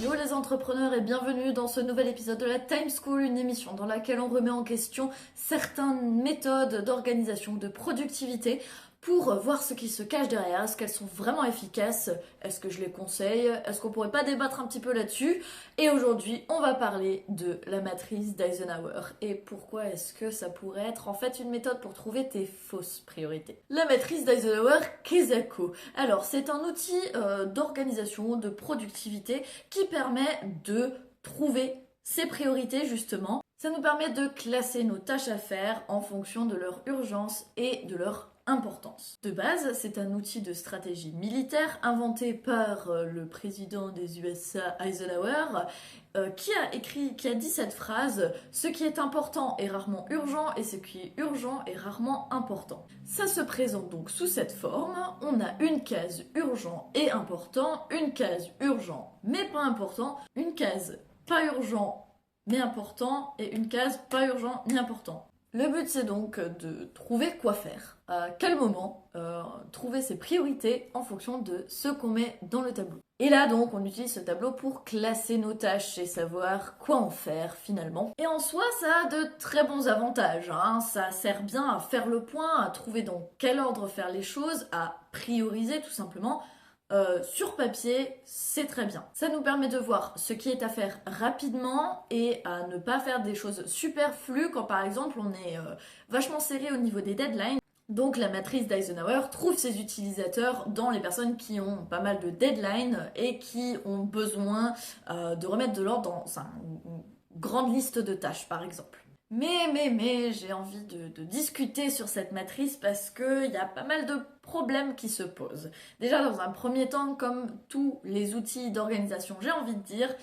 Yo les entrepreneurs et bienvenue dans ce nouvel épisode de la Time School, une émission dans laquelle on remet en question certaines méthodes d'organisation, de productivité pour voir ce qui se cache derrière, est-ce qu'elles sont vraiment efficaces, est-ce que je les conseille, est-ce qu'on pourrait pas débattre un petit peu là-dessus. Et aujourd'hui, on va parler de la matrice d'Eisenhower et pourquoi est-ce que ça pourrait être en fait une méthode pour trouver tes fausses priorités. La matrice d'Eisenhower, Kesako. Alors, c'est un outil d'organisation, de productivité qui permet de trouver ses priorités justement. Ça nous permet de classer nos tâches à faire en fonction de leur urgence et de leur importance. De base, c'est un outil de stratégie militaire inventé par le président des USA Eisenhower qui a dit cette phrase: ce qui est important est rarement urgent et ce qui est urgent est rarement important. Ça se présente donc sous cette forme. On a une case urgent et important, une case urgent mais pas important, une case pas urgent mais important et une case pas urgent ni important. Le but, c'est donc de trouver quoi faire, à quel moment, trouver ses priorités en fonction de ce qu'on met dans le tableau. Et là donc, on utilise ce tableau pour classer nos tâches et savoir quoi en faire finalement. Et en soi, ça a de très bons avantages, hein. Ça sert bien à faire le point, à trouver dans quel ordre faire les choses, à prioriser tout simplement. Sur papier, c'est très bien. Ça nous permet de voir ce qui est à faire rapidement et à ne pas faire des choses superflues quand par exemple on est vachement serré au niveau des deadlines. Donc la matrice d'Eisenhower trouve ses utilisateurs dans les personnes qui ont pas mal de deadlines et qui ont besoin de remettre de l'ordre dans une grande liste de tâches par exemple. Mais, j'ai envie de discuter sur cette matrice parce qu'il y a pas mal de problèmes qui se posent. Déjà, dans un premier temps, comme tous les outils d'organisation, j'ai envie de dire,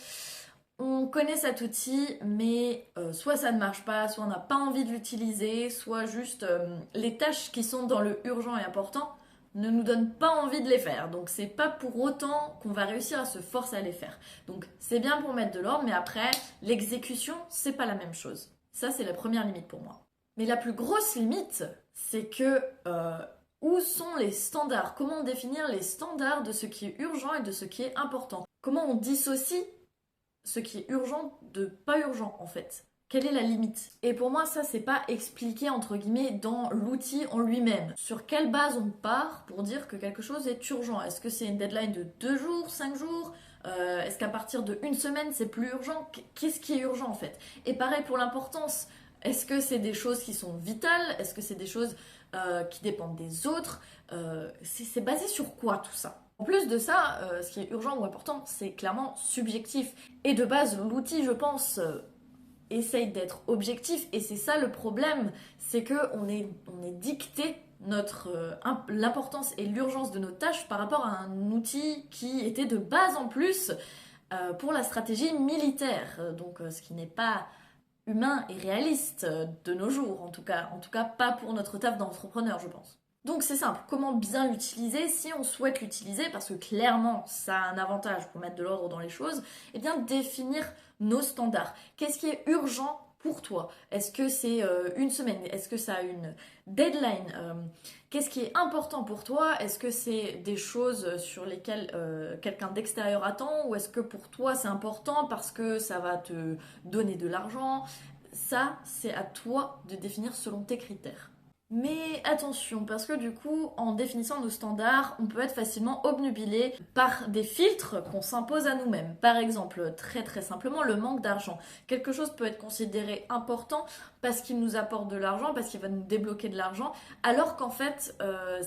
on connaît cet outil, mais soit ça ne marche pas, soit on n'a pas envie de l'utiliser, soit juste les tâches qui sont dans le urgent et important ne nous donnent pas envie de les faire. Donc c'est pas pour autant qu'on va réussir à se forcer à les faire. Donc c'est bien pour mettre de l'ordre, mais après, l'exécution, c'est pas la même chose. Ça, c'est la première limite pour moi. Mais la plus grosse limite, c'est que où sont les standards? Comment définir les standards de ce qui est urgent et de ce qui est important? Comment on dissocie ce qui est urgent de pas urgent en fait? Quelle est la limite? Et pour moi, ça, c'est pas expliqué entre guillemets dans l'outil en lui-même. Sur quelle base on part pour dire que quelque chose est urgent? Est-ce que c'est une deadline de 2 jours, 5 jours? Est-ce qu'à partir de 1 semaine, c'est plus urgent? Qu'est-ce qui est urgent en fait? Et pareil pour l'importance. Est-ce que c'est des choses qui sont vitales? Est-ce que c'est des choses qui dépendent des autres? C'est basé sur quoi tout ça? En plus de ça, ce qui est urgent ou important, c'est clairement subjectif. Et de base, l'outil, je pense, essaye d'être objectif. Et c'est ça le problème, c'est qu'on est dicté l'importance et l'urgence de nos tâches par rapport à un outil qui était de base en plus pour la stratégie militaire. Donc ce qui n'est pas humain et réaliste de nos jours, en tout cas pas pour notre taf d'entrepreneur, je pense. Donc c'est simple, comment bien l'utiliser si on souhaite l'utiliser, parce que clairement ça a un avantage pour mettre de l'ordre dans les choses, et bien définir nos standards. Qu'est-ce qui est urgent pour toi? Est-ce que c'est 1 semaine? Est-ce que ça a une deadline? Qu'est-ce qui est important pour toi? Est-ce que c'est des choses sur lesquelles quelqu'un d'extérieur attend? Ou est-ce que pour toi c'est important parce que ça va te donner de l'argent? Ça, c'est à toi de définir selon tes critères. Mais attention, parce que du coup, en définissant nos standards, on peut être facilement obnubilé par des filtres qu'on s'impose à nous-mêmes. Par exemple, très très simplement, le manque d'argent. Quelque chose peut être considéré important parce qu'il nous apporte de l'argent, parce qu'il va nous débloquer de l'argent, alors qu'en fait,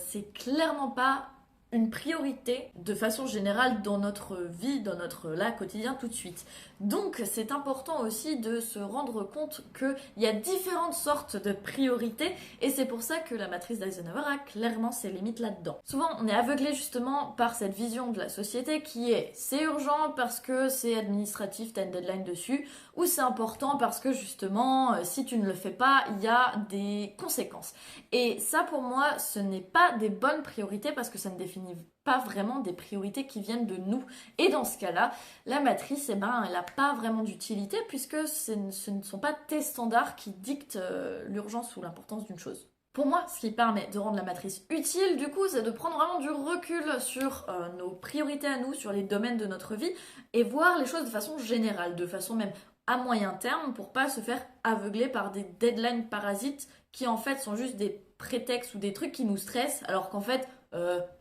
c'est clairement pas une priorité de façon générale dans notre vie, dans notre quotidien tout de suite. Donc c'est important aussi de se rendre compte qu'il y a différentes sortes de priorités et c'est pour ça que la matrice d'Eisenhower a clairement ses limites là-dedans. Souvent on est aveuglé justement par cette vision de la société qui est c'est urgent parce que c'est administratif, t'as une deadline dessus, ou c'est important parce que justement si tu ne le fais pas, il y a des conséquences. Et ça pour moi ce n'est pas des bonnes priorités parce que ça ne définit pas vraiment des priorités qui viennent de nous. Et dans ce cas-là, la matrice, elle n'a pas vraiment d'utilité puisque ce ne sont pas tes standards qui dictent l'urgence ou l'importance d'une chose. Pour moi, ce qui permet de rendre la matrice utile, du coup, c'est de prendre vraiment du recul sur nos priorités à nous, sur les domaines de notre vie, et voir les choses de façon générale, de façon même à moyen terme, pour pas se faire aveugler par des deadlines parasites qui en fait sont juste des prétextes ou des trucs qui nous stressent, alors qu'en fait,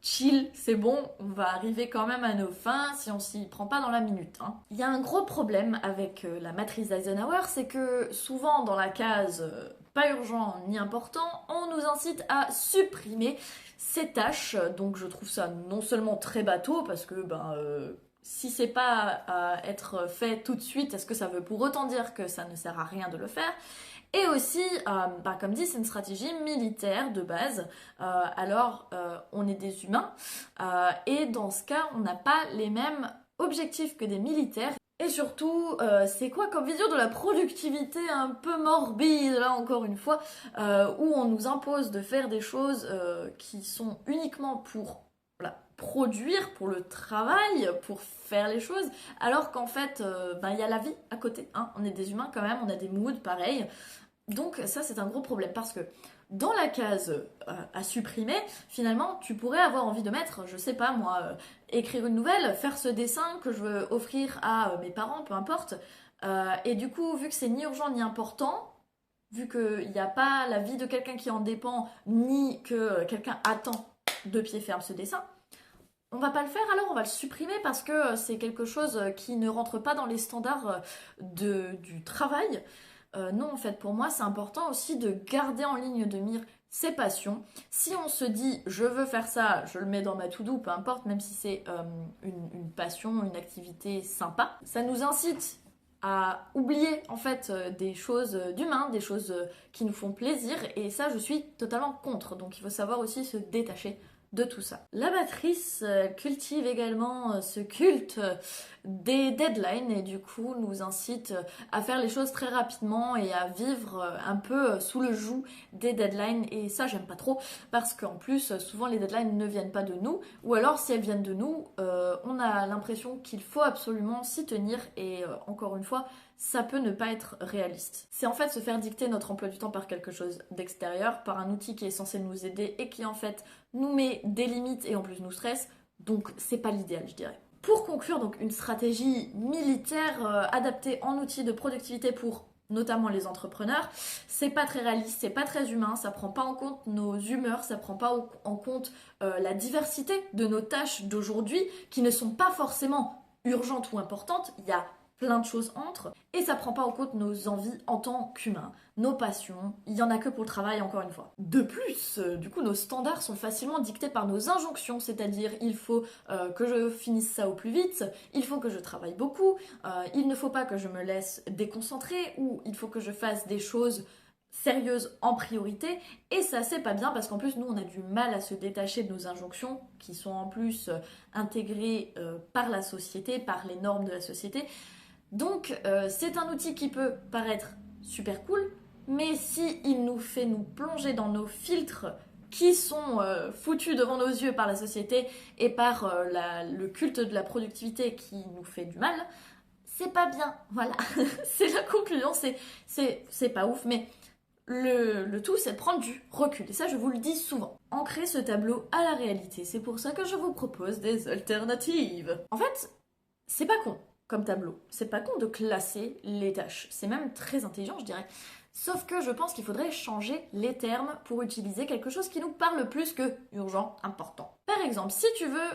chill, c'est bon, on va arriver quand même à nos fins si on s'y prend pas dans la minute, hein. Il y a un gros problème avec la matrice d'Eisenhower, c'est que souvent dans la case pas urgent ni important, on nous incite à supprimer ces tâches. Donc je trouve ça non seulement très bateau, parce que si c'est pas à être fait tout de suite, est-ce que ça veut pour autant dire que ça ne sert à rien de le faire? Et aussi, comme dit, c'est une stratégie militaire de base. On est des humains. Et dans ce cas, on n'a pas les mêmes objectifs que des militaires. Et surtout, c'est quoi comme vision de la productivité un peu morbide, là encore une fois, où on nous impose de faire des choses qui sont uniquement pour produire, pour le travail, pour faire les choses, alors qu'en fait, il y a la vie à côté, hein. On est des humains quand même, on a des moods pareils. Donc ça c'est un gros problème parce que dans la case à supprimer, finalement tu pourrais avoir envie de mettre, je sais pas moi, écrire une nouvelle, faire ce dessin que je veux offrir à mes parents, peu importe. Et du coup, vu que c'est ni urgent ni important, vu qu'il n'y a pas la vie de quelqu'un qui en dépend, ni que quelqu'un attend de pied ferme ce dessin, on va pas le faire, alors on va le supprimer parce que c'est quelque chose qui ne rentre pas dans les standards du travail. Non, en fait, pour moi, c'est important aussi de garder en ligne de mire ses passions. Si on se dit, je veux faire ça, je le mets dans ma to-do, peu importe, même si c'est une passion, une activité sympa, ça nous incite à oublier en fait des choses d'humain, des choses qui nous font plaisir, et ça, je suis totalement contre. Donc, il faut savoir aussi se détacher de tout ça. La matrice cultive également ce culte des deadlines et du coup nous incite à faire les choses très rapidement et à vivre un peu sous le joug des deadlines, et ça j'aime pas trop parce qu'en plus souvent les deadlines ne viennent pas de nous, ou alors si elles viennent de nous on a l'impression qu'il faut absolument s'y tenir, et encore une fois ça peut ne pas être réaliste. C'est en fait se faire dicter notre emploi du temps par quelque chose d'extérieur, par un outil qui est censé nous aider et qui en fait nous met des limites et en plus nous stresse, donc c'est pas l'idéal je dirais. Pour conclure, donc une stratégie militaire adaptée en outil de productivité pour notamment les entrepreneurs, c'est pas très réaliste, c'est pas très humain, ça prend pas en compte nos humeurs, ça prend pas en compte la diversité de nos tâches d'aujourd'hui qui ne sont pas forcément urgentes ou importantes, il y a plein de choses entre, et ça prend pas en compte nos envies en tant qu'humains, nos passions, il y en a que pour le travail encore une fois. De plus, du coup nos standards sont facilement dictés par nos injonctions, c'est-à-dire il faut que je finisse ça au plus vite, il faut que je travaille beaucoup, il ne faut pas que je me laisse déconcentrer, ou il faut que je fasse des choses sérieuses en priorité, et ça c'est pas bien parce qu'en plus nous on a du mal à se détacher de nos injonctions qui sont en plus intégrées par la société, par les normes de la société. Donc c'est un outil qui peut paraître super cool, mais si il nous fait nous plonger dans nos filtres qui sont foutus devant nos yeux par la société et par le culte de la productivité qui nous fait du mal, c'est pas bien, voilà. C'est la conclusion, c'est pas ouf, mais le tout c'est de prendre du recul, et ça je vous le dis souvent. Ancrer ce tableau à la réalité, c'est pour ça que je vous propose des alternatives. En fait, c'est pas con comme tableau. C'est pas con de classer les tâches. C'est même très intelligent, je dirais. Sauf que je pense qu'il faudrait changer les termes pour utiliser quelque chose qui nous parle plus que urgent, important. Par exemple, si tu veux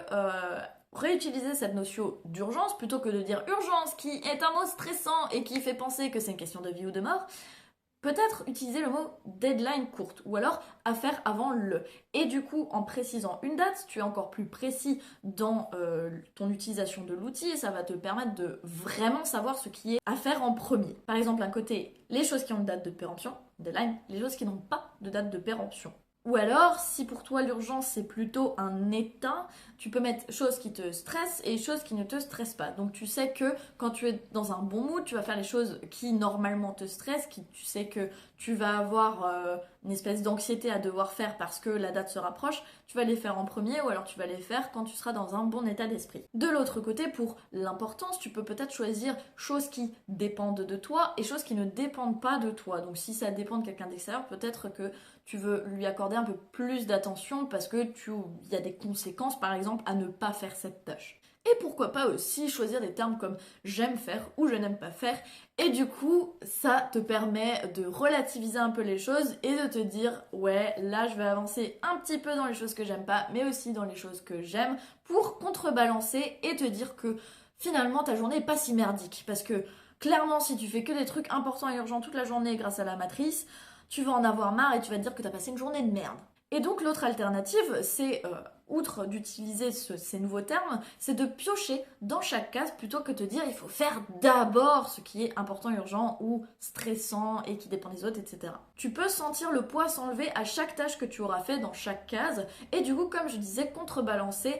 réutiliser cette notion d'urgence plutôt que de dire urgence, qui est un mot stressant et qui fait penser que c'est une question de vie ou de mort, peut-être utiliser le mot deadline courte, ou alors à faire avant le. Et du coup, en précisant une date, tu es encore plus précis dans ton utilisation de l'outil, et ça va te permettre de vraiment savoir ce qui est à faire en premier. Par exemple, d'un côté, les choses qui ont une date de péremption, deadline, les choses qui n'ont pas de date de péremption. Ou alors, si pour toi l'urgence c'est plutôt un état, tu peux mettre choses qui te stressent et choses qui ne te stressent pas. Donc tu sais que quand tu es dans un bon mood, tu vas faire les choses qui normalement te stressent, tu sais que tu vas avoir une espèce d'anxiété à devoir faire parce que la date se rapproche, tu vas les faire en premier ou alors tu vas les faire quand tu seras dans un bon état d'esprit. De l'autre côté, pour l'importance, tu peux peut-être choisir choses qui dépendent de toi et choses qui ne dépendent pas de toi. Donc si ça dépend de quelqu'un d'extérieur, peut-être que tu veux lui accorder un peu plus d'attention parce que il y a des conséquences par exemple à ne pas faire cette tâche. Et pourquoi pas aussi choisir des termes comme j'aime faire ou je n'aime pas faire. Et du coup, ça te permet de relativiser un peu les choses et de te dire ouais, là je vais avancer un petit peu dans les choses que j'aime pas, mais aussi dans les choses que j'aime pour contrebalancer et te dire que finalement ta journée est pas si merdique. Parce que clairement, si tu fais que des trucs importants et urgents toute la journée grâce à la matrice, tu vas en avoir marre et tu vas te dire que tu as passé une journée de merde. Et donc l'autre alternative, c'est, outre d'utiliser ces nouveaux termes, c'est de piocher dans chaque case plutôt que de te dire il faut faire d'abord ce qui est important, urgent ou stressant et qui dépend des autres, etc. Tu peux sentir le poids s'enlever à chaque tâche que tu auras fait dans chaque case et du coup, comme je disais, contrebalancer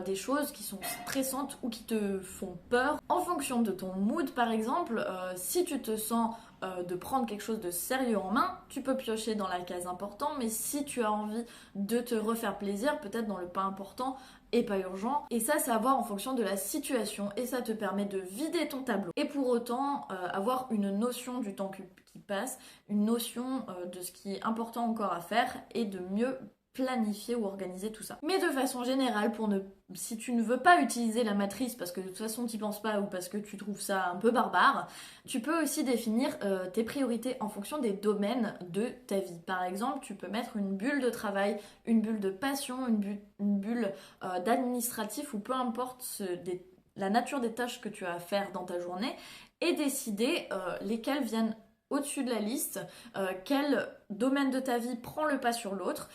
des choses qui sont stressantes ou qui te font peur en fonction de ton mood par exemple. Si tu te sens de prendre quelque chose de sérieux en main, tu peux piocher dans la case important, mais si tu as envie de te refaire plaisir, peut-être dans le pas important et pas urgent. Et ça, c'est à voir en fonction de la situation et ça te permet de vider ton tableau. Et pour autant, avoir une notion du temps qui passe, une notion de ce qui est important encore à faire et de mieux planifier ou organiser tout ça. Mais de façon générale, si tu ne veux pas utiliser la matrice parce que de toute façon tu n'y penses pas ou parce que tu trouves ça un peu barbare, tu peux aussi définir tes priorités en fonction des domaines de ta vie. Par exemple, tu peux mettre une bulle de travail, une bulle de passion, une bulle d'administratif ou peu importe la nature des tâches que tu as à faire dans ta journée et décider lesquelles viennent au-dessus de la liste, quel domaine de ta vie prend le pas sur l'autre.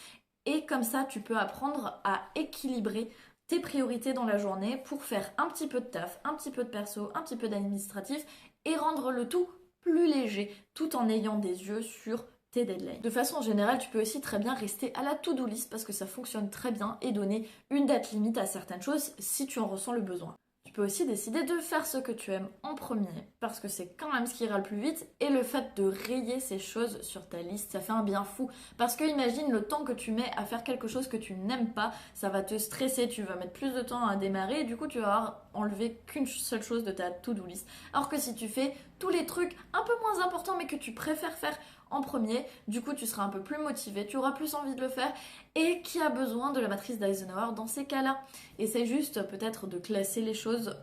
Et comme ça, tu peux apprendre à équilibrer tes priorités dans la journée pour faire un petit peu de taf, un petit peu de perso, un petit peu d'administratif et rendre le tout plus léger tout en ayant des yeux sur tes deadlines. De façon générale, tu peux aussi très bien rester à la to-do list parce que ça fonctionne très bien et donner une date limite à certaines choses si tu en ressens le besoin. Tu peux aussi décider de faire ce que tu aimes en premier, parce que c'est quand même ce qui ira le plus vite, et le fait de rayer ces choses sur ta liste, ça fait un bien fou. Parce que imagine le temps que tu mets à faire quelque chose que tu n'aimes pas, ça va te stresser, tu vas mettre plus de temps à démarrer, et du coup tu vas avoir enlevé qu'une seule chose de ta to-do list. Alors que si tu fais tous les trucs un peu moins importants, mais que tu préfères faire en premier, du coup tu seras un peu plus motivé, tu auras plus envie de le faire, et qui a besoin de la matrice d'Eisenhower dans ces cas-là. Essaye juste peut-être de classer les choses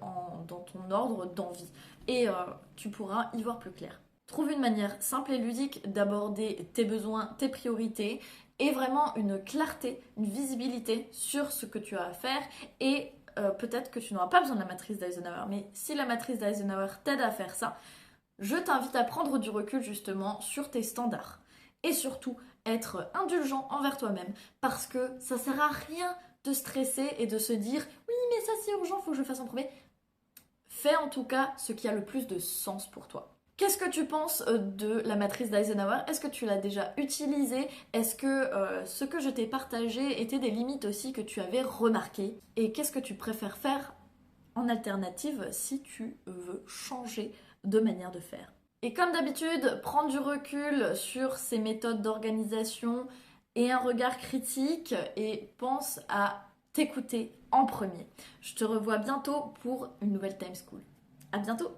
dans ton ordre d'envie, et tu pourras y voir plus clair. Trouve une manière simple et ludique d'aborder tes besoins, tes priorités, et vraiment une clarté, une visibilité sur ce que tu as à faire, et peut-être que tu n'auras pas besoin de la matrice d'Eisenhower, mais si la matrice d'Eisenhower t'aide à faire ça, je t'invite à prendre du recul justement sur tes standards. Et surtout, être indulgent envers toi-même. Parce que ça sert à rien de stresser et de se dire oui mais ça c'est urgent, faut que je le fasse en premier. Fais en tout cas ce qui a le plus de sens pour toi. Qu'est-ce que tu penses de la matrice d'Eisenhower? Est-ce que tu l'as déjà utilisée? Est-ce que ce que je t'ai partagé étaient des limites aussi que tu avais remarquées? Et qu'est-ce que tu préfères faire en alternative si tu veux changer de manière de faire? Et comme d'habitude, prends du recul sur ces méthodes d'organisation et un regard critique et pense à t'écouter en premier. Je te revois bientôt pour une nouvelle Time School. À bientôt!